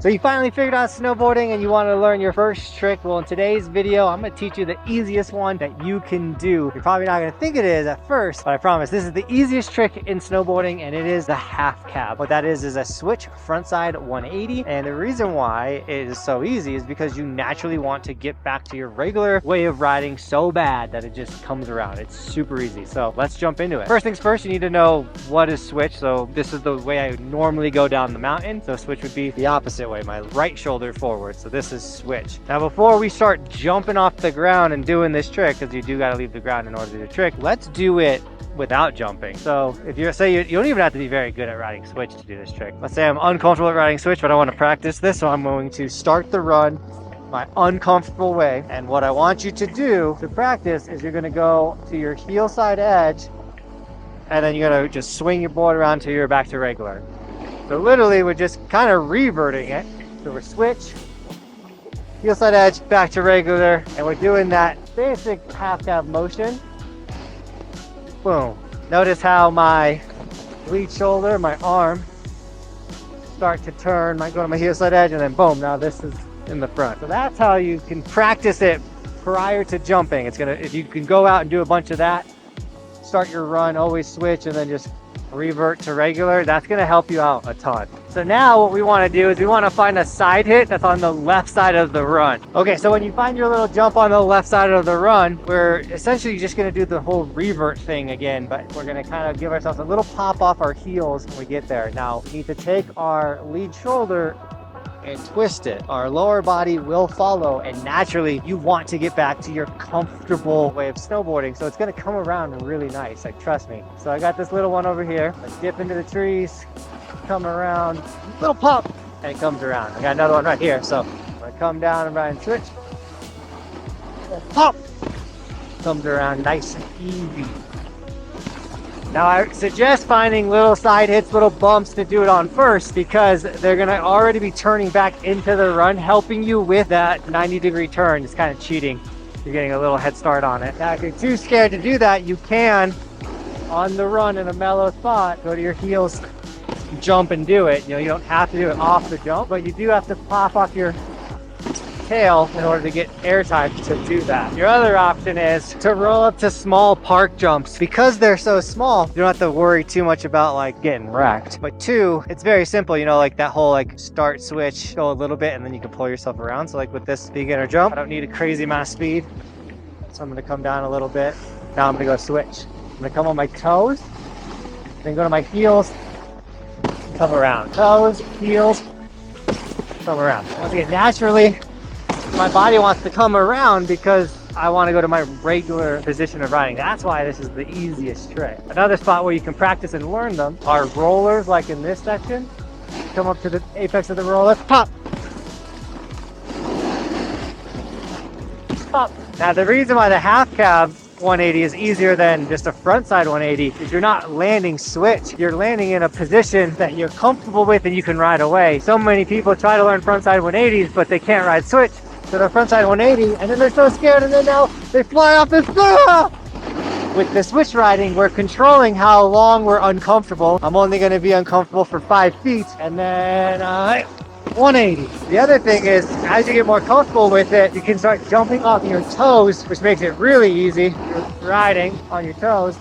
So you finally figured out snowboarding and you want to learn your first trick. Well, in today's video, I'm going to teach you the easiest one that you can do. You're probably not going to think it is at first, but I promise this is the easiest trick in snowboarding, and it is the half cab. What that is a switch frontside 180. And the reason why it is so easy is because you naturally want to get back to your regular way of riding so bad that it just comes around. It's super easy. So let's jump into it. First things first, you need to know what is switch. So this is the way I would normally go down the mountain. So switch would be the opposite way, my right shoulder forward. So this is switch. Now before we start jumping off the ground and doing this trick, because you do got to leave the ground in order to do the trick, let's do it without jumping. So if you're you don't even have to be very good at riding switch to do this trick. Let's say I'm uncomfortable at riding switch, but I want to practice this, so I'm going to start the run my uncomfortable way. And what I want you to do to practice is you're going to go to your heel side edge, and then you're going to just swing your board around till you're back to regular. So literally we're just kind of reverting it. So we're switch, heel side edge, back to regular, and we're doing that basic half cab motion. Boom. Notice how my lead shoulder, my arm, start to turn, might go to my heel side edge, and then boom, now this is in the front. So that's how you can practice it prior to jumping. It's gonna, if you can go out and do a bunch of that, start your run, always switch, and then just revert to regular, that's going to help you out a ton. So now what we want to do is we want to find a side hit that's on the left side of the run. Okay, so when you find your little jump on the left side of the run, we're essentially just going to do the whole revert thing again, but we're going to kind of give ourselves a little pop off our heels when we get there. Now we need to take our lead shoulder and twist it. Our lower body will follow, and naturally you want to get back to your comfortable way of snowboarding, so it's going to come around really nice, like trust me. So I got this little one over here. Let's dip into the trees, come around, little pop, and it comes around. I got another one right here, so I'm going to come down and ride and switch, pop, comes around nice and easy. Now I suggest finding little side hits, little bumps to do it on first, because they're gonna already be turning back into the run, helping you with that 90-degree turn. It's kind of cheating. You're getting a little head start on it. Now if you're too scared to do that, you can, on the run in a mellow spot, go to your heels, jump and do it. You know, you don't have to do it off the jump, but you do have to pop off your tail in order to get airtime to do that. Your other option is to roll up to small park jumps. Because they're so small, you don't have to worry too much about like getting wrecked. But two, it's very simple, you know, like that whole like start switch, go a little bit and then you can pull yourself around. So like with this beginner jump, I don't need a crazy amount of speed, so I'm going to come down a little bit. Now I'm going to go switch. I'm going to come on my toes, then go to my heels, come around. Toes, heels, come around. Once again, naturally my body wants to come around because I want to go to my regular position of riding. That's why this is the easiest trick. Another spot where you can practice and learn them are rollers, like in this section. Come up to the apex of the roller, pop, pop. Now the reason why the half cab 180 is easier than just a frontside 180 is you're not landing switch. You're landing in a position that you're comfortable with and you can ride away. So many people try to learn frontside 180s, but they can't ride switch. So they're frontside 180, and then they're so scared, and then now they fly off this. With the switch riding, we're controlling how long we're uncomfortable. I'm only going to be uncomfortable for 5 feet, and then 180. The other thing is, as you get more comfortable with it, you can start jumping off your toes, which makes it really easy. You're riding on your toes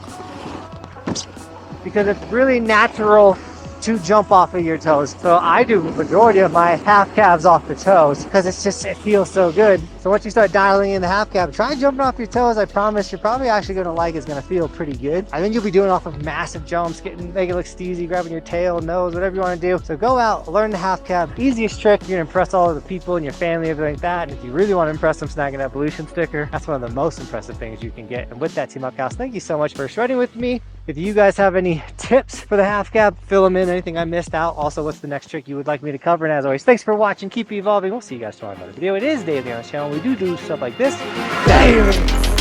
because it's really natural to jump off of your toes. So I do the majority of my half cabs off the toes because it feels so good. So once you start dialing in the half cab, try jumping off your toes. I promise you're probably actually going to like it's going to feel pretty good. And then you'll be doing off of massive jumps, make it look steezy, grabbing your tail, nose, whatever you want to do. So go out, learn the half cab. Easiest trick. You're going to impress all of the people in your family, everything like that. And if you really want to impress them, snagging that evolution sticker, that's one of the most impressive things you can get. And with that, Team Buckhouse, thank you so much for shredding with me. If you guys have any tips for the half cab, fill them in, anything I missed out. Also, what's the next trick you would like me to cover? And as always, thanks for watching. Keep evolving. We'll see you guys tomorrow in another video. It is daily on the channel. We do stuff like this daily.